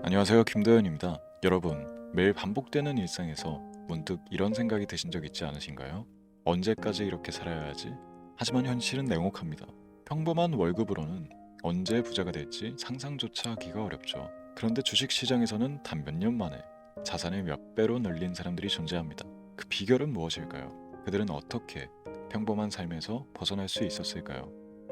안녕하세요, 김도현입니다. 여러분, 매일 반복되는 일상에서 문득 이런 생각이 드신 적 있지 않으신가요? 언제까지 이렇게 살아야 하지? 하지만 현실은 냉혹합니다. 평범한 월급으로는 언제 부자가 될지 상상조차 하기가 어렵죠. 그런데 주식시장에서는 단 몇 년 만에 자산을 몇 배로 늘린 사람들이 존재합니다. 그 비결은 무엇일까요? 그들은 어떻게 평범한 삶에서 벗어날 수 있었을까요?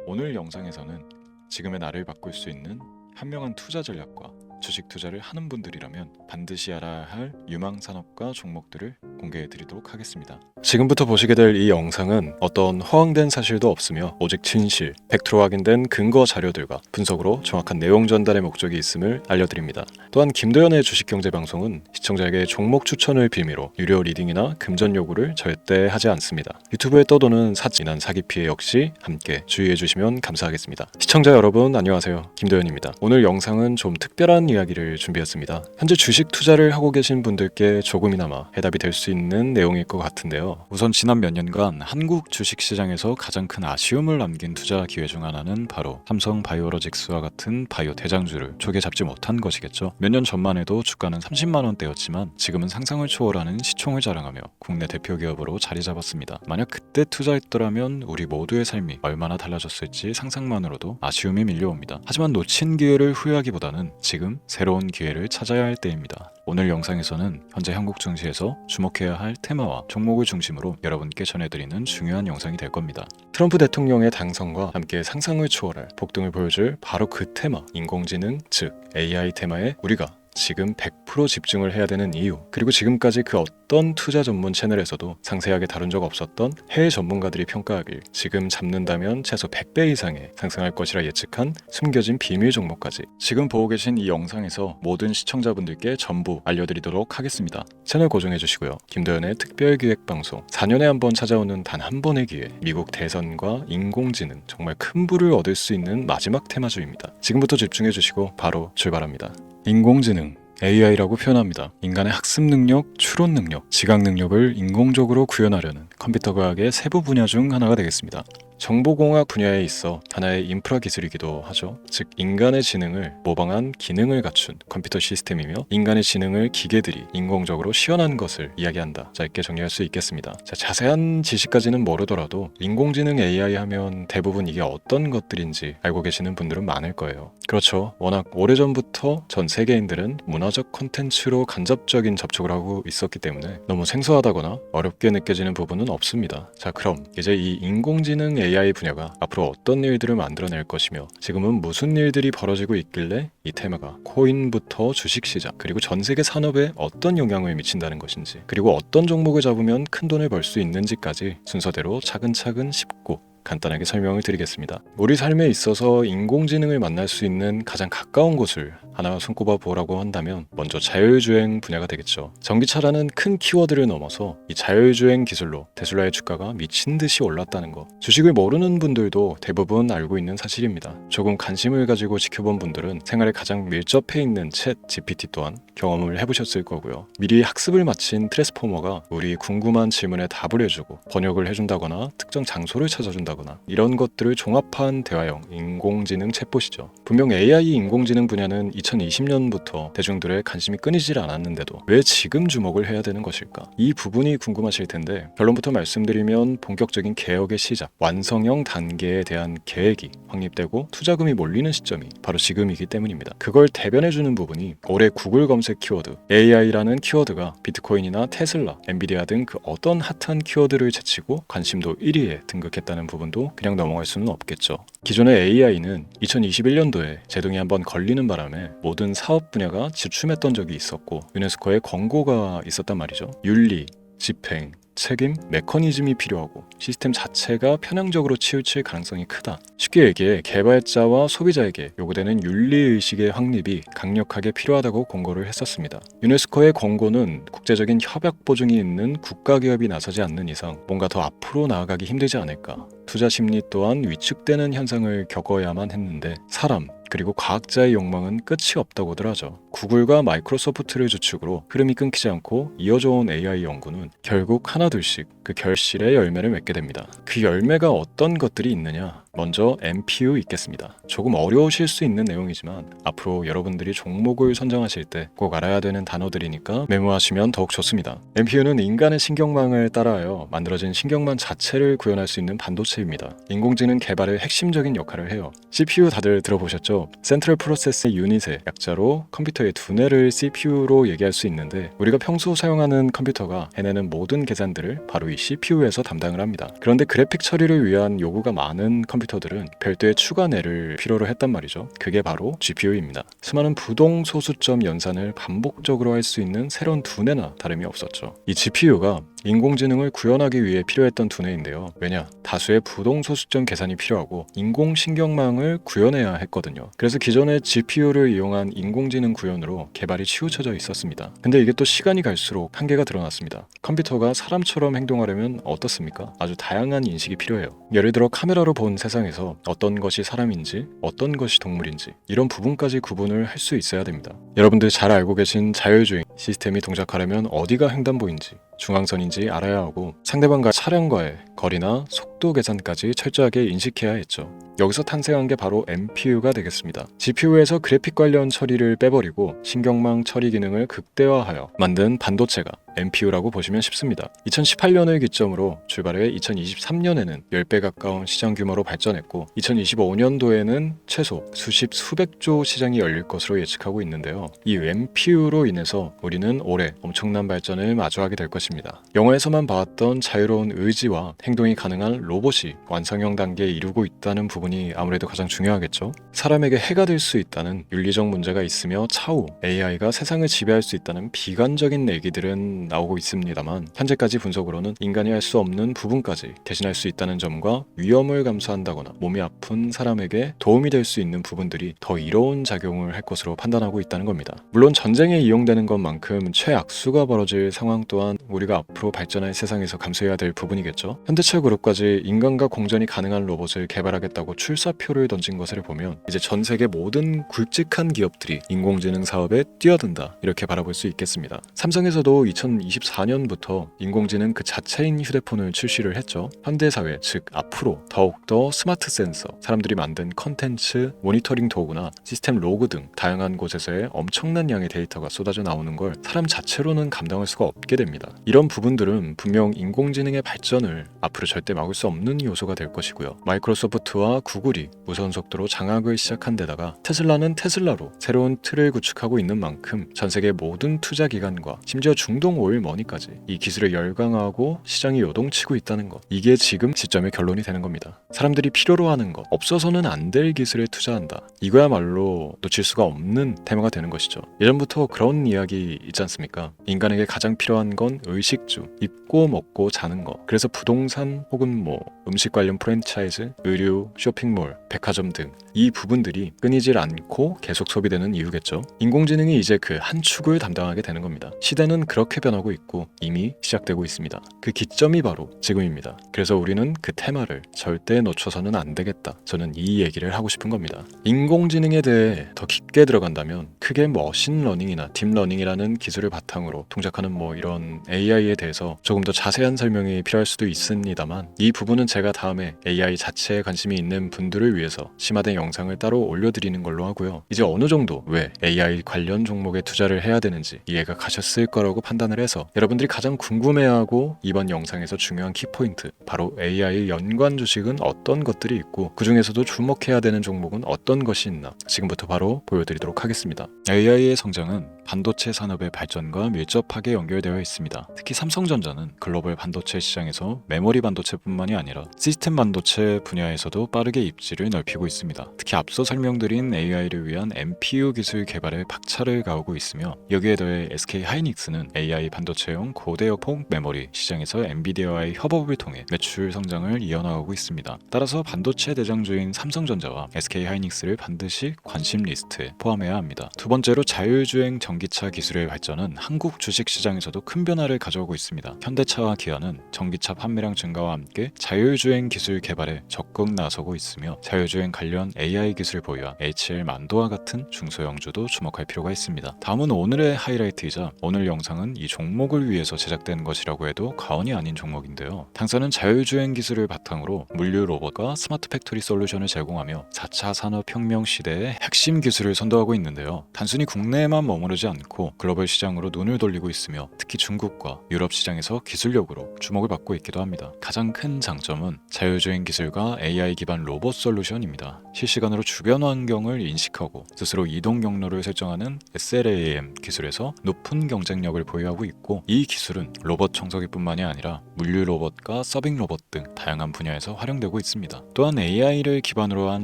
오늘 영상에서는 지금의 나를 바꿀 수 있는 현명한 투자 전략과 주식 투자를 하는 분들이라면 반드시 알아야 할 유망 산업과 종목들을 공개해 드리도록 하겠습니다. 지금부터 보시게 될 이 영상은 어떤 허황된 사실도 없으며 오직 진실, 팩트로 확인된 근거 자료들과 분석으로 정확한 내용 전달의 목적이 있음을 알려드립니다. 또한 김도현의 주식경제 방송은 시청자에게 종목 추천을 빌미로 유료 리딩이나 금전 요구를 절대 하지 않습니다. 유튜브에 떠도는 사진한 사기 피해 역시 함께 주의해 주시면 감사하겠습니다. 시청자 여러분 안녕하세요, 김도현입니다. 오늘 영상은 좀 특별한 이야기를 준비했습니다. 현재 주식 투자를 하고 계신 분들께 조금이나마 해답이 될 수 있는 내용일 것 같은데요. 우선 지난 몇 년간 한국 주식시장에서 가장 큰 아쉬움을 남긴 투자 기회 중 하나는 바로 삼성 바이오로직스와 같은 바이오 대장주를 초기에 잡지 못한 것이겠죠. 몇 년 전만 해도 주가는 30만 원대였지만 지금은 상상을 초월하는 시총을 자랑하며 국내 대표 기업으로 자리 잡았습니다. 만약 그때 투자했더라면 우리 모두의 삶이 얼마나 달라졌을지 상상만으로도 아쉬움이 밀려옵니다. 하지만 놓친 기회를 후회하기보다는 지금 새로운 기회를 찾아야 할 때입니다. 오늘 영상에서는 현재 한국 증시에서 주목해야 할 테마와 종목을 중심으로 여러분께 전해드리는 중요한 영상이 될 겁니다. 트럼프 대통령의 당선과 함께 상상을 초월할 폭등을 보여줄 바로 그 테마, 인공지능, 즉 AI 테마에 우리가 지금 100% 집중을 해야 되는 이유, 그리고 지금까지 그 어떤 투자 전문 채널에서도 상세하게 다룬 적 없었던 해외 전문가들이 평가하길 지금 잡는다면 최소 100배 이상의 상승할 것이라 예측한 숨겨진 비밀 종목까지 지금 보고 계신 이 영상에서 모든 시청자분들께 전부 알려드리도록 하겠습니다. 채널 고정해 주시고요. 김도현의 특별기획방송 4년에 한 번 찾아오는 단 한 번의 기회, 미국 대선과 인공지능, 정말 큰 부를 얻을 수 있는 마지막 테마주입니다. 지금부터 집중해 주시고 바로 출발합니다. 인공지능, AI라고 표현합니다. 인간의 학습 능력, 추론 능력, 지각 능력을 인공적으로 구현하려는 컴퓨터 과학의 세부 분야 중 하나가 되겠습니다. 정보공학 분야에 있어 하나의 인프라 기술이기도 하죠. 즉 인간의 지능을 모방한 기능을 갖춘 컴퓨터 시스템이며 인간의 지능을 기계들이 인공적으로 시연한 것을 이야기한다. 짧게 정리할 수 있겠습니다. 자세한 지식까지는 모르더라도 인공지능 AI 하면 대부분 이게 어떤 것들인지 알고 계시는 분들은 많을 거예요. 그렇죠. 워낙 오래전부터 전 세계인들은 문화적 콘텐츠로 간접적인 접촉을 하고 있었기 때문에 너무 생소하다거나 어렵게 느껴지는 부분은 없습니다. 자, 그럼 이제 이 인공지능 AI 분야가 앞으로 어떤 일들을 만들어낼 것이며 지금은 무슨 일들이 벌어지고 있길래 이 테마가 코인부터 주식시장 그리고 전 세계 산업에 어떤 영향을 미친다는 것인지, 그리고 어떤 종목을 잡으면 큰 돈을 벌 수 있는지까지 순서대로 차근차근 짚고 간단하게 설명을 드리겠습니다. 우리 삶에 있어서 인공지능을 만날 수 있는 가장 가까운 곳을 하나 손꼽아 보라고 한다면 먼저 자율주행 분야가 되겠죠. 전기차라는 큰 키워드를 넘어서 이 자율주행 기술로 테슬라의 주가가 미친 듯이 올랐다는 것, 주식을 모르는 분들도 대부분 알고 있는 사실입니다. 조금 관심을 가지고 지켜본 분들은 생활에 가장 밀접해 있는 챗 GPT 또한 경험을 해보셨을 거고요. 미리 학습을 마친 트랜스포머가 우리 궁금한 질문에 답을 해주고 번역을 해준다거나 특정 장소를 찾아준다거나 이런 것들을 종합한 대화형 인공지능 챗봇이죠. 분명 AI 인공지능 분야는 2020년부터 대중들의 관심이 끊이질 않았는데도 왜 지금 주목을 해야 되는 것일까? 이 부분이 궁금하실 텐데 결론부터 말씀드리면 본격적인 개혁의 시작, 완성형 단계에 대한 계획이 확립되고 투자금이 몰리는 시점이 바로 지금이기 때문입니다. 그걸 대변해주는 부분이 올해 구글 검색 키워드 AI라는 키워드가 비트코인이나 테슬라, 엔비디아 등 그 어떤 핫한 키워드를 제치고 관심도 1위에 등극했다는 부분도 그냥 넘어갈 수는 없겠죠. 기존의 AI는 2021년도에 제동이 한번 걸리는 바람에 모든 사업 분야가 주춤했던 적이 있었고 유네스코의 권고가 있었단 말이죠. 윤리, 집행, 책임, 메커니즘이 필요하고 시스템 자체가 편향적으로 치우칠 가능성이 크다. 쉽게 얘기해 개발자와 소비자에게 요구되는 윤리의식의 확립이 강력하게 필요하다고 권고를 했었습니다. 유네스코의 권고는 국제적인 협약 보증이 있는 국가기업이 나서지 않는 이상 뭔가 더 앞으로 나아가기 힘들지 않을까. 투자 심리 또한 위축되는 현상을 겪어야만 했는데 사람, 그리고 과학자의 욕망은 끝이 없다고들 하죠. 구글과 마이크로소프트를 주축으로 흐름이 끊기지 않고 이어져온 AI 연구는 결국 하나둘씩 그 결실의 열매를 맺게 됩니다. 그 열매가 어떤 것들이 있느냐? 먼저 MPU 있겠습니다. 조금 어려우실 수 있는 내용이지만 앞으로 여러분들이 종목을 선정하실 때 꼭 알아야 되는 단어들이니까 메모하시면 더욱 좋습니다. MPU는 인간의 신경망을 따라하여 만들어진 신경망 자체를 구현할 수 있는 반도체입니다. 인공지능 개발의 핵심적인 역할을 해요. CPU 다들 들어보셨죠? 센트럴 프로세스 유닛의 약자로 컴퓨터의 두뇌를 CPU로 얘기할 수 있는데 우리가 평소 사용하는 컴퓨터가 해내는 모든 계산들을 바로 이 CPU에서 담당을 합니다. 그런데 그래픽 처리를 위한 요구가 많은 컴퓨터들은 별도의 추가뇌를 필요로 했단 말이죠. 그게 바로 GPU입니다. 수많은 부동소수점 연산을 반복적으로 할 수 있는 새로운 두뇌나 다름이 없었죠. 이 GPU가 인공지능을 구현하기 위해 필요했던 두뇌인데요. 왜냐? 다수의 부동소수점 계산이 필요하고 인공신경망을 구현해야 했거든요. 그래서 기존의 GPU를 이용한 인공지능 구현으로 개발이 치우쳐져 있었습니다. 근데 이게 또 시간이 갈수록 한계가 드러났습니다. 컴퓨터가 사람처럼 행동하려면 어떻습니까? 아주 다양한 인식이 필요해요. 예를 들어 카메라로 본 세상에서 어떤 것이 사람인지 어떤 것이 동물인지 이런 부분까지 구분을 할 수 있어야 됩니다. 여러분들 잘 알고 계신 자율주행 시스템이 동작하려면 어디가 횡단보인지 중앙선인지 알아야 하고 상대방과 차량과의 거리나 속도 계산까지 철저하게 인식해야 했죠. 여기서 탄생한 게 바로 MPU가 되겠습니다. GPU에서 그래픽 관련 처리를 빼버리고 신경망 처리 기능을 극대화하여 만든 반도체가 MPU라고 보시면 쉽습니다. 2018년을 기점으로 출발해 2023년에는 10배 가까운 시장 규모로 발전했고 2025년도에는 최소 수백조 시장이 열릴 것으로 예측하고 있는데요. 이 MPU로 인해서 우리는 올해 엄청난 발전을 마주하게 될 것입니다. 영화에서만 봤던 자유로운 의지와 행동이 가능한 로봇이 완성형 단계에 이르고 있다는 부분이 아무래도 가장 중요하겠죠. 사람에게 해가 될 수 있다는 윤리적 문제가 있으며 차후 AI가 세상을 지배할 수 있다는 비관적인 얘기들은 나오고 있습니다만 현재까지 분석으로는 인간이 할 수 없는 부분까지 대신할 수 있다는 점과 위험을 감수한다거나 몸이 아픈 사람에게 도움이 될 수 있는 부분들이 더 이로운 작용을 할 것으로 판단하고 있다는 겁니다. 물론 전쟁에 이용되는 것만큼 최악수가 벌어질 상황 또한 우리가 앞으로 발전할 세상에서 감수해야 될 부분이겠죠. 현대차 그룹까지 인간과 공전이 가능한 로봇을 개발하겠다고 출사표를 던진 것을 보면 이제 전 세계 모든 굵직한 기업들이 인공지능 사업에 뛰어든다 이렇게 바라볼 수 있겠습니다. 삼성에서도 2024년부터 인공지능 그 자체인 휴대폰을 출시를 했죠. 현대사회 즉 앞으로 더욱더 스마트 센서, 사람들이 만든 컨텐츠, 모니터링 도구나 시스템 로그 등 다양한 곳에서의 엄청난 양의 데이터가 쏟아져 나오는 걸 사람 자체로는 감당할 수가 없게 됩니다. 이런 부분들은 분명 인공지능의 발전을 앞으로 절대 막을 수 없는 요소가 될 것이고요. 마이크로소프트와 구글이 무선 속도로 장악을 시작한 데다가 테슬라는 테슬라로 새로운 틀을 구축하고 있는 만큼 전 세계 모든 투자 기관과 심지어 중동 오일 머니까지 이 기술에 열광하고 시장이 요동치고 있다는 것, 이게 지금 시점의 결론이 되는 겁니다. 사람들이 필요로 하는 것, 없어서는 안 될 기술에 투자한다. 이거야말로 놓칠 수가 없는 테마가 되는 것이죠. 예전부터 그런 이야기 있지 않습니까? 인간에게 가장 필요한 건 의식주, 입고 먹고 자는 것. 그래서 부동산 혹은 음식 관련 프랜차이즈, 의류, 쇼핑몰, 백화점 등 이 부분들이 끊이질 않고 계속 소비되는 이유겠죠. 인공지능이 이제 그 한 축을 담당하게 되는 겁니다. 시대는 그렇게 변하고 있고 이미 시작되고 있습니다. 그 기점이 바로 지금입니다. 그래서 우리는 그 테마를 절대 놓쳐서는 안 되겠다. 저는 이 얘기를 하고 싶은 겁니다. 인공지능에 대해 더 깊게 들어간다면 크게 머신러닝이나 딥러닝이라는 기술을 바탕으로 동작하는 이런 AI에 대해서 조금 더 자세한 설명이 필요할 수도 있습니다만 이 부분은 제가 다음에 AI 자체에 관심이 있는 분들을 위해서 심화된 영상을 따로 올려드리는 걸로 하고요. 이제 어느 정도 왜 AI 관련 종목에 투자를 해야 되는지 이해가 가셨을 거라고 판단을 해서 여러분들이 가장 궁금해하고 이번 영상에서 중요한 키포인트, 바로 AI 연관 주식은 어떤 것들이 있고 그 중에서도 주목해야 되는 종목은 어떤 것이 있나 지금부터 바로 보여드리도록 하겠습니다. AI의 성장은 반도체 산업의 발전과 밀접하게 연결되어 있습니다. 특히 삼성전자는 글로벌 반도체 시장에서 메모리 반도체뿐만이 아니라 시스템 반도체 분야에서도 빠르게 입지를 넓히고 있습니다. 특히 앞서 설명드린 AI를 위한 MPU 기술 개발에 박차를 가하고 있으며 여기에 더해 SK 하이닉스는 AI 반도체용 고대역 폭 메모리 시장에서 엔비디아와의 협업을 통해 매출 성장을 이어나가고 있습니다. 따라서 반도체 대장주인 삼성전자와 SK 하이닉스를 반드시 관심 리스트에 포함해야 합니다. 두 번째로 자율주행 전기차 기술의 발전은 한국 주식시장에서도 큰 변화를 가져오고 있습니다. 현대차와 기아는 전기차 판매량 증가와 함께 자율주행 기술 개발에 적극 나서고 있으며 자율주행 관련 AI 기술 보유와 HL 만도와 같은 중소형주도 주목할 필요가 있습니다. 다음은 오늘의 하이라이트이자 오늘 영상은 이 종목을 위해서 제작된 것이라고 해도 과언이 아닌 종목인데요. 당사는 자율주행 기술을 바탕으로 물류 로봇과 스마트 팩토리 솔루션을 제공하며 4차 산업혁명 시대의 핵심 기술을 선도하고 있는데요. 단순히 국내에만 머무르지 않고 글로벌 시장으로 눈을 돌리고 있으며 특히 중국과 유럽 시장에서 기술력으로 주목을 받고 있기도 합니다. 가장 큰 장점은 자율주행 기술과 AI 기반 로봇 솔루션입니다. 실시간으로 주변 환경을 인식하고 스스로 이동 경로를 설정하는 SLAM 기술에서 높은 경쟁력을 보유하고 있고, 이 기술은 로봇 청소기뿐만이 아니라 물류 로봇과 서빙 로봇 등 다양한 분야에서 활용되고 있습니다. 또한 AI를 기반으로 한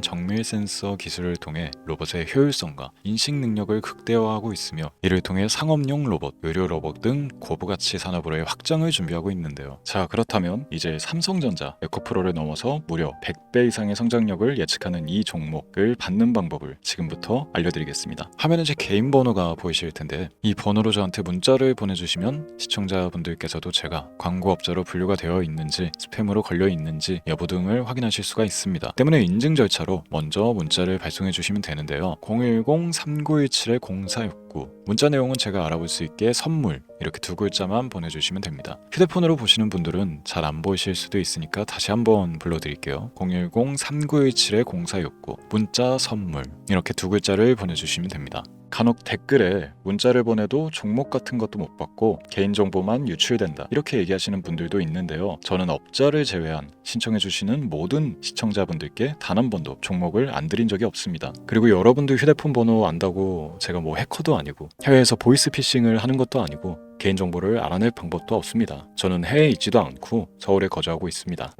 정밀 센서 기술을 통해 로봇의 효율성과 인식 능력을 극대화하고 있으며, 이를 통해 상업용 로봇, 의료 로봇 등 고부가치 산업으로의 확장을 준비하고 있는데요. 자, 그렇다면 이제 삼성전자 에코프로를 넘어서 무려 100배 이상의 성장력을 예측하는 이 종목을 받는 방법을 지금부터 알려드리겠습니다. 화면에 제 개인 번호가 보이실 텐데, 이 번호로 저한테 문자를 보내주시면 시청자분들께서도 제가 광고업자로 분류가 되어 있는지 스팸으로 걸려 있는지 여부 등을 확인하실 수가 있습니다. 때문에 인증 절차로 먼저 문자를 발송해 주시면 되는데요. 010-3917-0469 문자 내용은 제가 알아볼 수 있게 선물 이렇게 두 글자만 보내주시면 됩니다. 휴대폰으로 보시는 분들은 잘 안 보이실 수도 있으니까 다시 한번 불러드릴게요. 010-3917-0469 문자 선물 이렇게 두 글자를 보내주시면 됩니다. 간혹 댓글에 문자를 보내도 종목 같은 것도 못 받고 개인정보만 유출된다 이렇게 얘기하시는 분들도 있는데요. 저는 업자를 제외한 신청해주시는 모든 시청자분들께 단 한 번도 종목을 안 드린 적이 없습니다. 그리고 여러분들 휴대폰 번호 안다고 제가 뭐 해커도 아니고 해외에서 보이스피싱을 하는 것도 아니고 개인정보를 알아낼 방법도 없습니다. 저는 해외에 있지도 않고 서울에 거주하고 있습니다.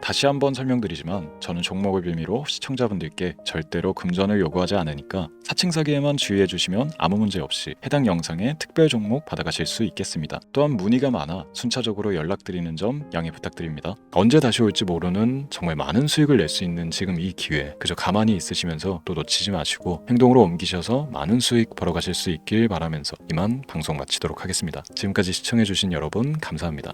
다시 한번 설명드리지만 저는 종목을 빌미로 시청자분들께 절대로 금전을 요구하지 않으니까 사칭 사기에만 주의해 주시면 아무 문제 없이 해당 영상에 특별 종목 받아가실 수 있겠습니다. 또한 문의가 많아 순차적으로 연락드리는 점 양해 부탁드립니다. 언제 다시 올지 모르는 정말 많은 수익을 낼 수 있는 지금 이 기회 그저 가만히 있으시면서 또 놓치지 마시고 행동으로 옮기셔서 많은 수익 벌어가실 수 있길 바라면서 이만 방송 마치도록 하겠습니다. 지금까지 시청해주신 여러분 감사합니다.